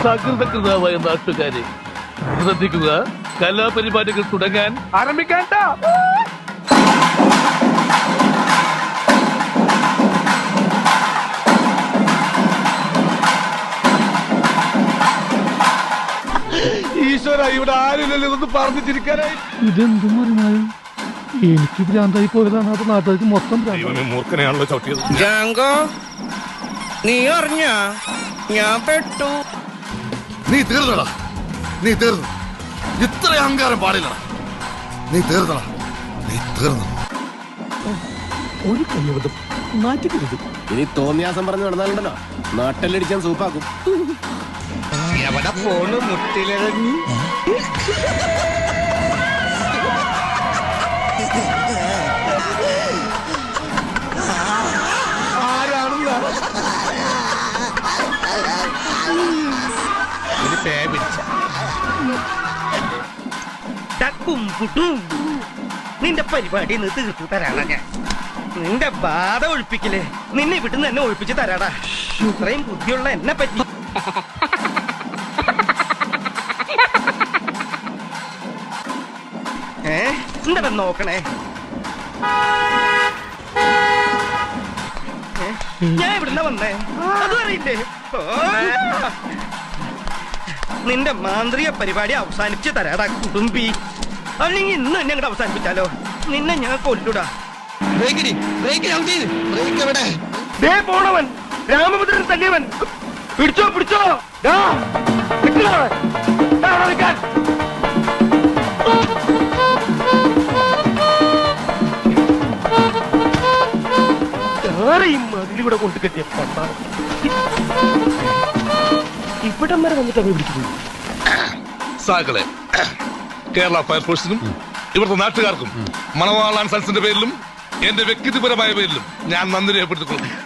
സകൃതകൃതാവായ നാട്ടുകാരെ ശ്രദ്ധിക്കുക, കലാപരിപാടികൾ തുടങ്ങാൻ ആരംഭിക്കാൻ. ഈശ്വര, ഇവിടെ ആരുമില്ലല്ലോ ഇതൊന്ന് പറഞ്ഞിരിക്കാനായി. ഇതെന്തും അറിയാം, എനിക്ക് ഭ്രാന്തായി പോയതാണ്. അത് നാട്ടുകാർക്ക് മൊത്തം മൂർഖനെയാണല്ലോ ചവിട്ടിയത്. ജാങ്കോ, നീ അറിഞ്ഞ ഞാൻ പെട്ടു. നീ തീർന്നടാ, നീ തീർന്നു. ഇത്ര അഹങ്കാരം പാടില്ലടാ. നീ തീർന്നടാ, നീ തീർന്നു. ഒരു കയ്യബദ്ധം നാറ്റിക്കരുത്. ഇനി തോന്നിയാസം പറഞ്ഞു നടന്നാലുണ്ടല്ലോ നാട്ടിലടിച്ചാൻ സൂപ്പാക്കും. എവിടെ പോണ് മുട്ടിലിറങ്ങി? നിന്റെ പരിപാടി തീർത്തു തരാടാ ഞാൻ. നിന്റെ ബാധ ഒഴിപ്പിക്കലേ നിന്നെ ഇവിടുന്ന് എന്നെ ഒഴിപ്പിച്ച് തരാടാ. ഇത്രയും ബുദ്ധിയുള്ള എന്നെ പറ്റി എന്താ നോക്കണേ? ഞാൻ ഇവിടുന്ന് വന്നേ അതും അറിയില്ലേ? നിന്റെ മാന്ത്രിക പരിപാടി അവസാനിപ്പിച്ച് തരാടാ കുടുംബി. അല്ലെങ്കിൽ ഇന്ന് എന്നെ അങ്ങോട്ട് അവസാനിപ്പിച്ചാലോ? നിന്നെ ഞാൻ കൊല്ലുടാ. പോണവൻ രാമഭദ്രൻ തല്ലിയവൻ. പിടിച്ചോ പിടിച്ചോ. മതിലൂടെ കൊണ്ട് കെട്ടിയ പണ്ടാണ് ഇവിടം വരെ വന്നിട്ട് അവ പിടിച്ചു പോയി. സാകളെ, കേരള ഫയർഫോഴ്സിനും ഇവിടുത്തെ നാട്ടുകാർക്കും മണവാളാൻ സൽസിന്റെ പേരിലും എന്റെ വ്യക്തിപരമായ പേരിലും ഞാൻ നന്ദി രേഖപ്പെടുത്തിക്കൊള്ളുന്നു.